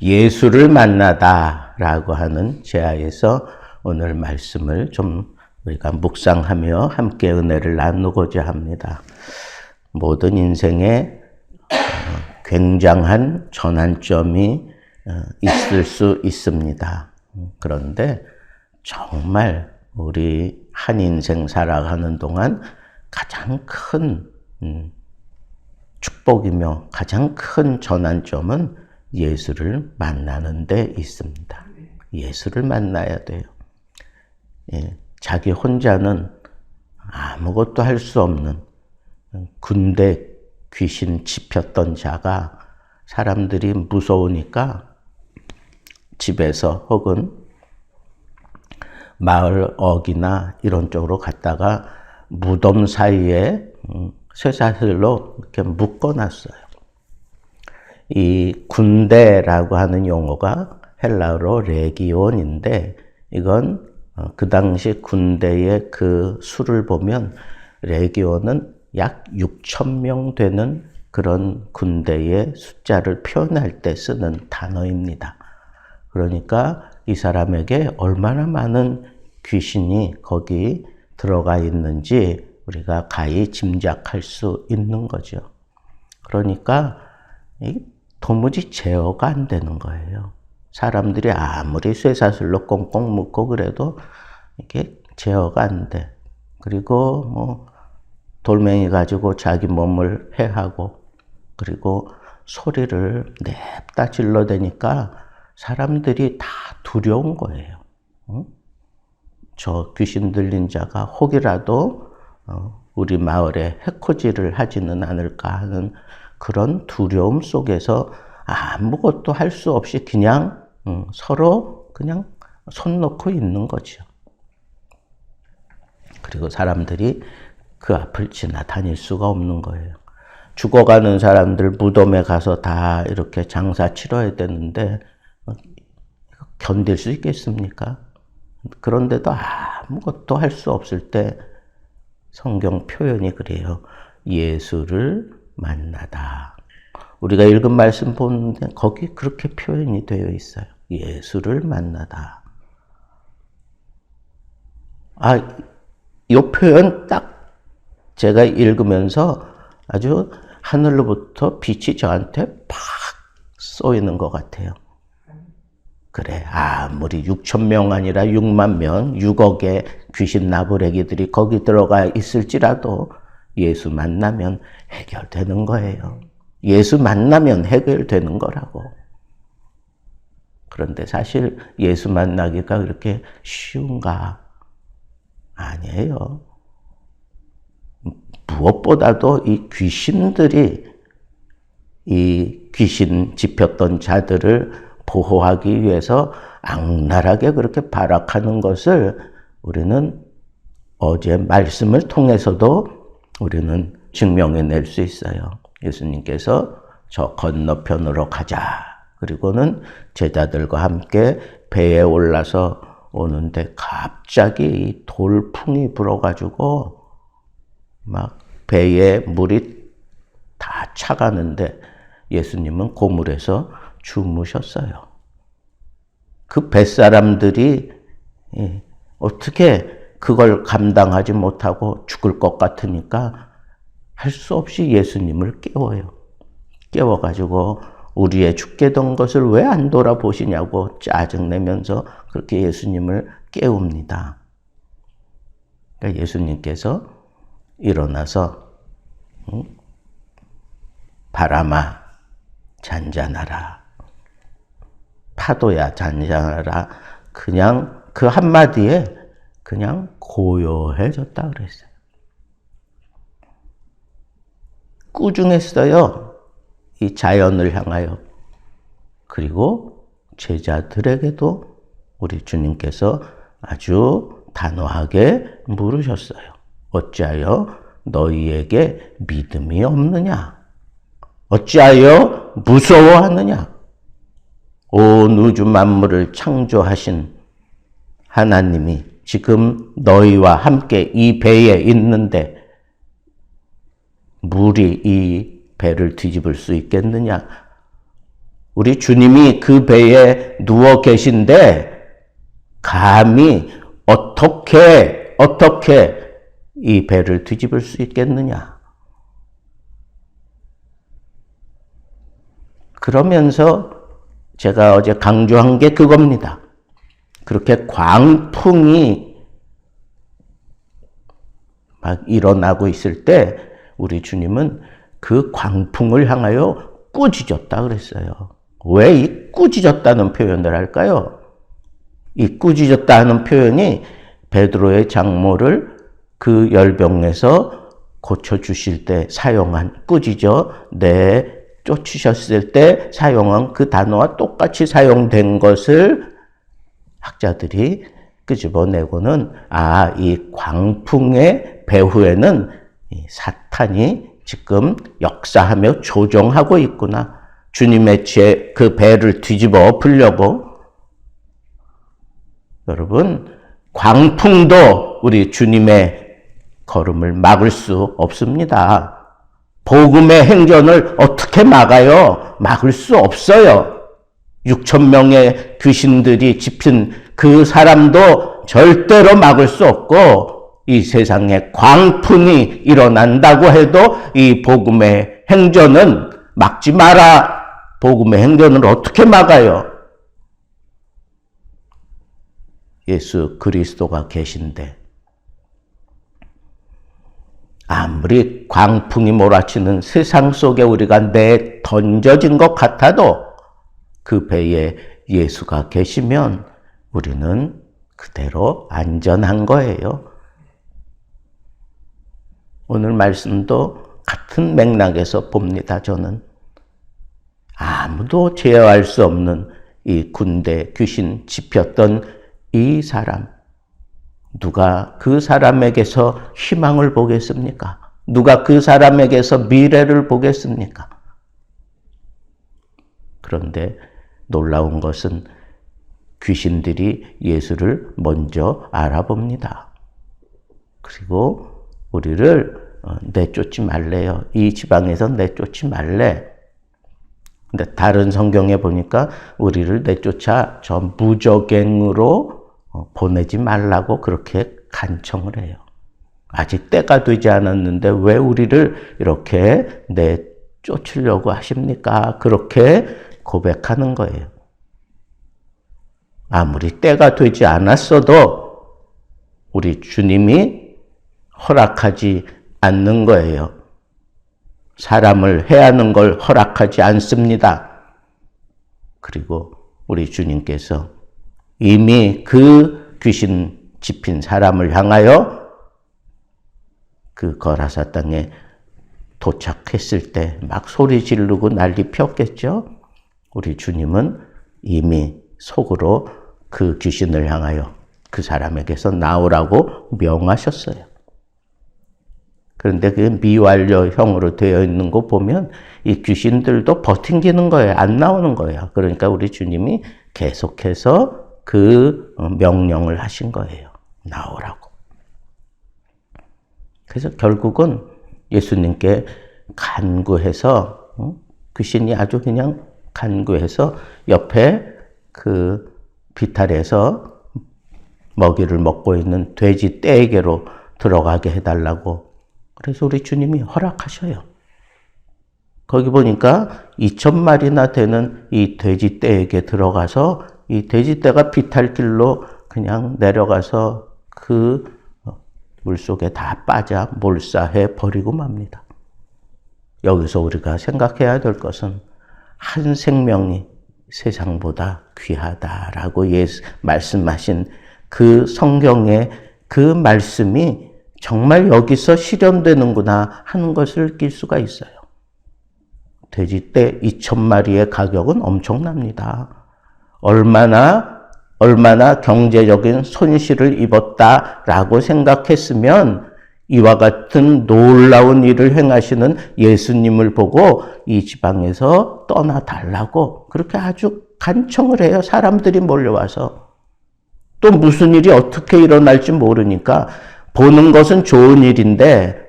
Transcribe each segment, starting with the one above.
예수를 만나다라고 하는 제하에서 오늘 말씀을 좀 우리가 묵상하며 함께 은혜를 나누고자 합니다. 모든 인생에 굉장한 전환점이 있을 수 있습니다. 그런데 정말 우리 한 인생 살아가는 동안 가장 큰 축복이며 가장 큰 전환점은 예수를 만나는 데 있습니다. 예수를 만나야 돼요. 자기 혼자는 아무것도 할 수 없는 군대 귀신 짚였던 자가 사람들이 무서우니까 집에서 혹은 마을 어귀나 이런 쪽으로 갔다가 무덤 사이에 쇠사슬로 이렇게 묶어놨어요. 이 군대라고 하는 용어가 헬라어로 레기온인데 이건 그 당시 군대의 그 수를 보면 레기온은 약 6,000명 되는 그런 군대의 숫자를 표현할 때 쓰는 단어입니다. 그러니까 이 사람에게 얼마나 많은 귀신이 거기 들어가 있는지 우리가 가히 짐작할 수 있는 거죠. 그러니까 도무지 제어가 안 되는 거예요. 사람들이 아무리 쇠사슬로 꽁꽁 묶고 그래도 이게 제어가 안 돼. 그리고 뭐 돌멩이 가지고 자기 몸을 해하고 그리고 소리를 냅다 질러대니까 사람들이 다 두려운 거예요. 저 귀신 들린 자가 혹이라도 우리 마을에 해코지를 하지는 않을까 하는 그런 두려움 속에서 아무것도 할 수 없이 그냥 서로 그냥 손 놓고 있는 거죠. 그리고 사람들이 그 앞을 지나다닐 수가 없는 거예요. 죽어가는 사람들 무덤에 가서 다 이렇게 장사 치러야 되는데 견딜 수 있겠습니까? 그런데도 아무것도 할 수 없을 때 성경 표현이 그래요. 예수를 만나다. 우리가 읽은 말씀 보는데 거기 그렇게 표현이 되어 있어요. 예수를 만나다. 이 표현 딱 제가 읽으면서 아주 하늘로부터 빛이 저한테 팍 쏘이는 것 같아요. 그래, 아무리 6,000명 아니라 6만 명, 6억의 귀신 나부레기들이 거기 들어가 있을지라도 예수 만나면 해결되는 거예요. 예수 만나면 해결되는 거라고. 그런데 사실 예수 만나기가 그렇게 쉬운가? 아니에요. 무엇보다도 이 귀신들이 이 귀신 짚였던 자들을 보호하기 위해서 악랄하게 그렇게 발악하는 것을 우리는 어제 말씀을 통해서도 우리는 증명해낼 수 있어요. 예수님께서 저 건너편으로 가자. 그리고는 제자들과 함께 배에 올라서 오는데 갑자기 돌풍이 불어가지고 막 배에 물이 다 차가는데 예수님은 고물에서 주무셨어요. 그 뱃사람들이 어떻게 그걸 감당하지 못하고 죽을 것 같으니까 할 수 없이 예수님을 깨워요. 깨워가지고 우리의 죽게 된 것을 왜 안 돌아보시냐고 짜증내면서 그렇게 예수님을 깨웁니다. 그러니까 예수님께서 일어나서 바람아 잔잔하라. 파도야 잔잔하라. 그냥 그 한마디에 그냥 고요해졌다 그랬어요. 꾸중했어요. 이 자연을 향하여. 그리고 제자들에게도 우리 주님께서 아주 단호하게 물으셨어요. 어찌하여 너희에게 믿음이 없느냐? 어찌하여 무서워하느냐? 온 우주 만물을 창조하신 하나님이 지금 너희와 함께 이 배에 있는데 물이 이 배를 뒤집을 수 있겠느냐? 우리 주님이 그 배에 누워 계신데 감히 어떻게 이 배를 뒤집을 수 있겠느냐. 그러면서 제가 어제 강조한 게 그겁니다. 그렇게 광풍이 막 일어나고 있을 때 우리 주님은 그 광풍을 향하여 꾸짖었다 그랬어요. 왜 이 꾸짖었다는 표현을 할까요? 이 꾸짖었다 하는 표현이 베드로의 장모를 그 열병에서 고쳐주실 때 사용한 꾸짖어 쫓으셨을 때 사용한 그 단어와 똑같이 사용된 것을 학자들이 끄집어내고는 이 광풍의 배후에는 이 사탄이 지금 역사하며 조종하고 있구나. 주님의 그 배를 뒤집어 엎으려고. 여러분, 광풍도 우리 주님의 걸음을 막을 수 없습니다. 복음의 행전을 어떻게 막아요? 막을 수 없어요. 6,000명의 귀신들이 집힌 그 사람도 절대로 막을 수 없고, 이 세상에 광풍이 일어난다고 해도 이 복음의 행전은 막지 마라. 복음의 행전을 어떻게 막아요? 예수 그리스도가 계신데 아무리 광풍이 몰아치는 세상 속에 우리가 던져진 것 같아도 그 배에 예수가 계시면 우리는 그대로 안전한 거예요. 오늘 말씀도 같은 맥락에서 봅니다. 저는 아무도 제어할 수 없는 이 군대 귀신 집혔던 이 사람, 누가 그 사람에게서 희망을 보겠습니까? 누가 그 사람에게서 미래를 보겠습니까? 그런데 놀라운 것은 귀신들이 예수를 먼저 알아봅니다. 그리고 우리를 내쫓지 말래요. 이 지방에서 내쫓지 말래. 근데 다른 성경에 보니까 우리를 내쫓아 저 무적행으로 보내지 말라고 그렇게 간청을 해요. 아직 때가 되지 않았는데 왜 우리를 이렇게 내쫓으려고 하십니까? 그렇게 고백하는 거예요. 아무리 때가 되지 않았어도 우리 주님이 허락하지 않는 거예요. 사람을 해하는 걸 허락하지 않습니다. 그리고 우리 주님께서 이미 그 귀신 집힌 사람을 향하여 그 거라사 땅에 도착했을 때 막 소리 지르고 난리 폈겠죠? 우리 주님은 이미 속으로 그 귀신을 향하여 그 사람에게서 나오라고 명하셨어요. 그런데 그 미완료형으로 되어 있는 거 보면 이 귀신들도 버팅기는 거예요. 안 나오는 거예요. 그러니까 우리 주님이 계속해서 그 명령을 하신 거예요. 나오라고. 그래서 결국은 예수님께 간구해서 귀신이 아주 그냥 간구해서 옆에 그 비탈에서 먹이를 먹고 있는 돼지 떼에게로 들어가게 해달라고. 그래서 우리 주님이 허락하셔요. 거기 보니까 2,000마리나 되는 이 돼지 떼에게 들어가서 이 돼지 떼가 비탈길로 그냥 내려가서 그 물속에 다 빠져 몰사해 버리고 맙니다. 여기서 우리가 생각해야 될 것은 한 생명이 세상보다 귀하다라고 말씀하신 그 성경의 그 말씀이 정말 여기서 실현되는구나 하는 것을 느낄 수가 있어요. 돼지떼 2,000마리의 가격은 엄청납니다. 얼마나 경제적인 손실을 입었다라고 생각했으면 이와 같은 놀라운 일을 행하시는 예수님을 보고 이 지방에서 떠나달라고 그렇게 아주 간청을 해요. 사람들이 몰려와서. 또 무슨 일이 어떻게 일어날지 모르니까 보는 것은 좋은 일인데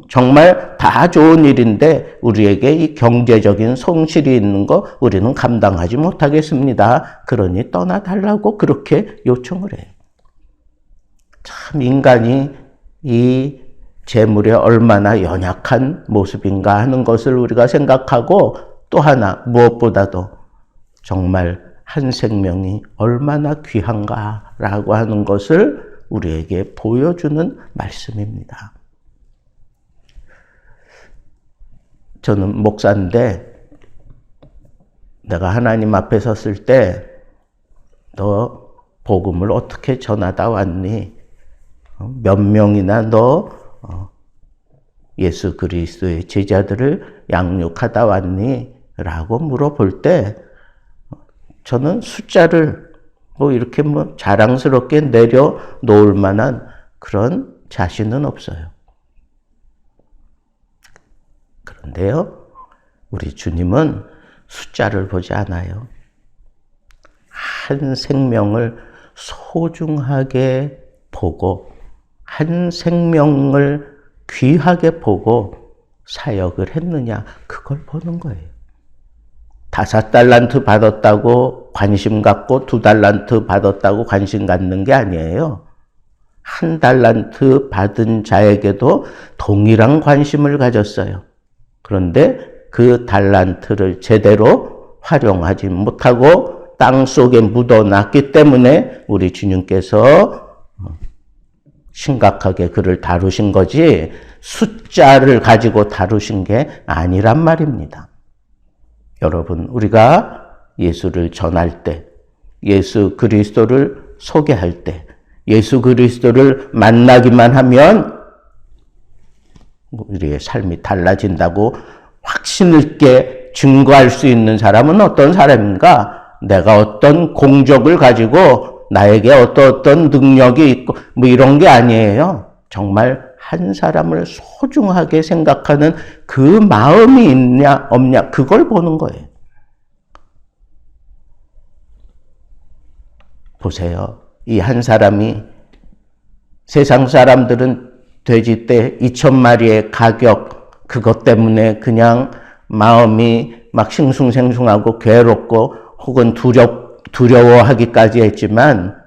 정말 다 좋은 일인데 우리에게 이 경제적인 손실이 있는 거 우리는 감당하지 못하겠습니다. 그러니 떠나달라고 그렇게 요청을 해요. 참 인간이 이 재물에 얼마나 연약한 모습인가 하는 것을 우리가 생각하고, 또 하나 무엇보다도 정말 한 생명이 얼마나 귀한가라고 하는 것을 우리에게 보여주는 말씀입니다. 저는 목사인데 내가 하나님 앞에 섰을 때 너 복음을 어떻게 전하다 왔니? 몇 명이나 너 예수 그리스도의 제자들을 양육하다 왔니? 라고 물어볼 때 저는 숫자를 이렇게 자랑스럽게 내려놓을 만한 그런 자신은 없어요. 그런데요, 우리 주님은 숫자를 보지 않아요. 한 생명을 소중하게 보고, 한 생명을 귀하게 보고 사역을 했느냐, 그걸 보는 거예요. 5달란트 받았다고 관심 갖고 2달란트 받았다고 관심 갖는 게 아니에요. 1달란트 받은 자에게도 동일한 관심을 가졌어요. 그런데 그 달란트를 제대로 활용하지 못하고 땅 속에 묻어놨기 때문에 우리 주님께서 심각하게 그를 다루신 거지 숫자를 가지고 다루신 게 아니란 말입니다. 여러분, 우리가 예수를 전할 때, 예수 그리스도를 소개할 때, 예수 그리스도를 만나기만 하면 우리의 삶이 달라진다고 확신 있게 증거할 수 있는 사람은 어떤 사람인가? 내가 어떤 공적을 가지고 나에게 어떤 능력이 있고 이런 게 아니에요. 정말 한 사람을 소중하게 생각하는 그 마음이 있냐 없냐, 그걸 보는 거예요. 보세요. 이 한 사람이, 세상 사람들은 돼지떼 2,000마리의 가격, 그것 때문에 그냥 마음이 막 싱숭생숭하고 괴롭고 혹은 두려워하기까지 했지만,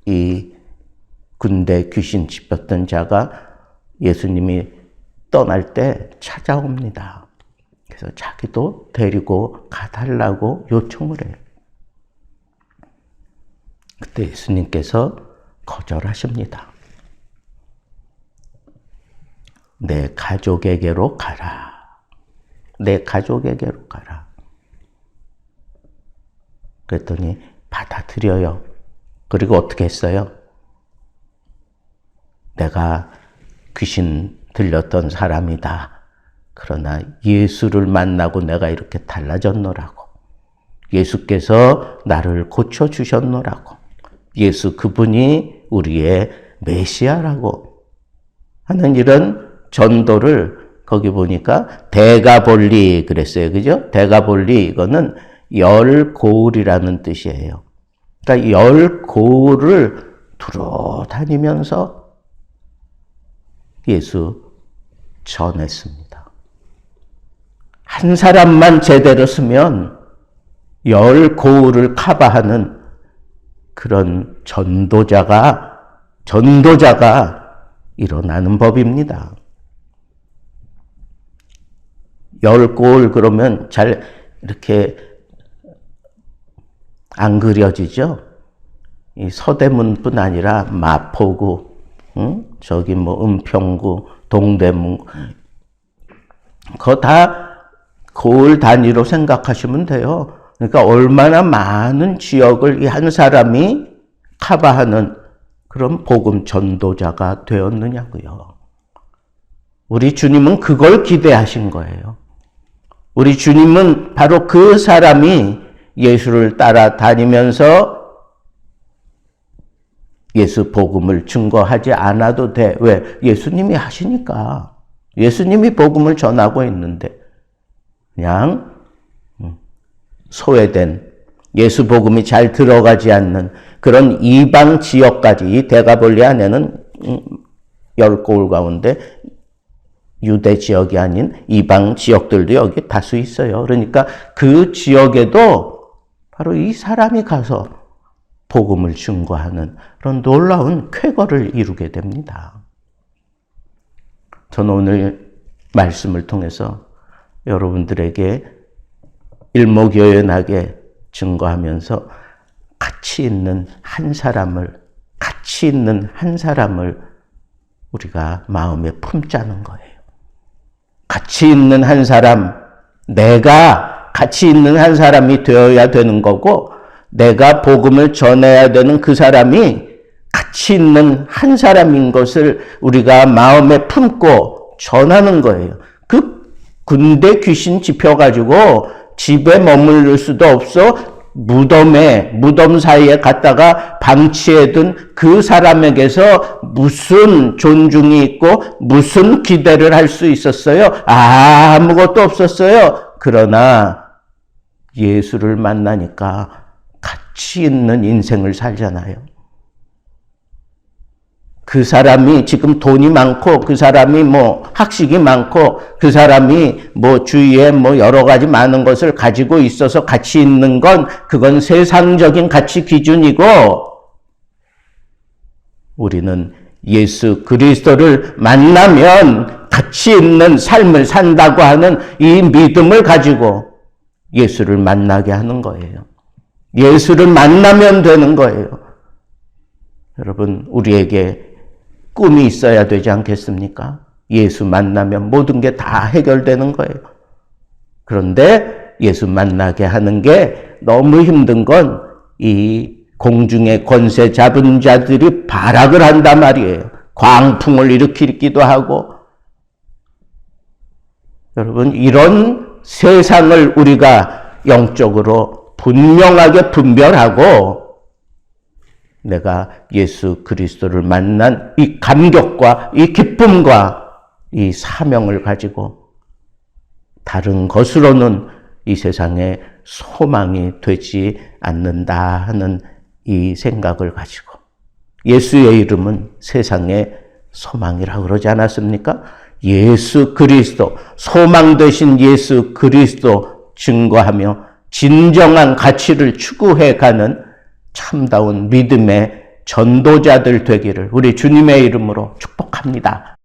이 군대 귀신 짚었던 자가 예수님이 떠날 때 찾아옵니다. 그래서 자기도 데리고 가달라고 요청을 해요. 그때 예수님께서 거절하십니다. 내 가족에게로 가라. 내 가족에게로 가라. 그랬더니 받아들여요. 그리고 어떻게 했어요? 내가 귀신 들렸던 사람이다. 그러나 예수를 만나고 내가 이렇게 달라졌노라고. 예수께서 나를 고쳐주셨노라고. 예수 그분이 우리의 메시아라고 하는 이런 전도를, 거기 보니까 대가볼리 그랬어요. 그죠? 대가볼리, 이거는 열 고울이라는 뜻이에요. 그러니까 열 고울을 두루 다니면서 예수 전했습니다. 한 사람만 제대로 쓰면 열 고울을 커버하는 그런 전도자가 일어나는 법입니다. 열 고울 그러면 잘 이렇게 안 그려지죠? 이 서대문뿐 아니라 마포구, 저기 은평구, 동대문, 그거 다 고을 단위로 생각하시면 돼요. 그러니까 얼마나 많은 지역을 이 한 사람이 커버하는 그런 복음 전도자가 되었느냐고요. 우리 주님은 그걸 기대하신 거예요. 우리 주님은 바로 그 사람이 예수를 따라다니면서 예수 복음을 증거하지 않아도 돼. 왜? 예수님이 하시니까. 예수님이 복음을 전하고 있는데 그냥 소외된, 예수 복음이 잘 들어가지 않는 그런 이방 지역까지, 이 대가볼리 안에는 10고을 가운데 유대 지역이 아닌 이방 지역들도 여기 다수 있어요. 그러니까 그 지역에도 바로 이 사람이 가서 복음을 증거하는 그런 놀라운 쾌거를 이루게 됩니다. 저는 오늘 말씀을 통해서 여러분들에게 일목요연하게 증거하면서 가치 있는 한 사람을 우리가 마음에 품자는 거예요. 가치 있는 한 사람, 내가 가치 있는 한 사람이 되어야 되는 거고, 내가 복음을 전해야 되는 그 사람이 가치 있는 한 사람인 것을 우리가 마음에 품고 전하는 거예요. 그 군대 귀신 짚혀가지고 집에 머무를 수도 없어 무덤 사이에 갔다가 방치해둔 그 사람에게서 무슨 존중이 있고 무슨 기대를 할 수 있었어요? 아무것도 없었어요. 그러나 예수를 만나니까 가치 있는 인생을 살잖아요. 그 사람이 지금 돈이 많고, 그 사람이 학식이 많고, 그 사람이 주위에 여러 가지 많은 것을 가지고 있어서 가치 있는 건, 그건 세상적인 가치 기준이고, 우리는 예수 그리스도를 만나면 가치 있는 삶을 산다고 하는 이 믿음을 가지고 예수를 만나게 하는 거예요. 예수를 만나면 되는 거예요. 여러분, 우리에게 꿈이 있어야 되지 않겠습니까? 예수 만나면 모든 게 다 해결되는 거예요. 그런데 예수 만나게 하는 게 너무 힘든 건 이 공중의 권세 잡은 자들이 발악을 한단 말이에요. 광풍을 일으키기도 하고. 여러분, 이런 세상을 우리가 영적으로 분명하게 분별하고 내가 예수 그리스도를 만난 이 감격과 이 기쁨과 이 사명을 가지고 다른 것으로는 이 세상에 소망이 되지 않는다 하는 이 생각을 가지고 예수의 이름은 세상의 소망이라고 그러지 않았습니까? 예수 그리스도, 소망 되신 예수 그리스도 증거하며 진정한 가치를 추구해가는 참다운 믿음의 전도자들 되기를 우리 주님의 이름으로 축복합니다.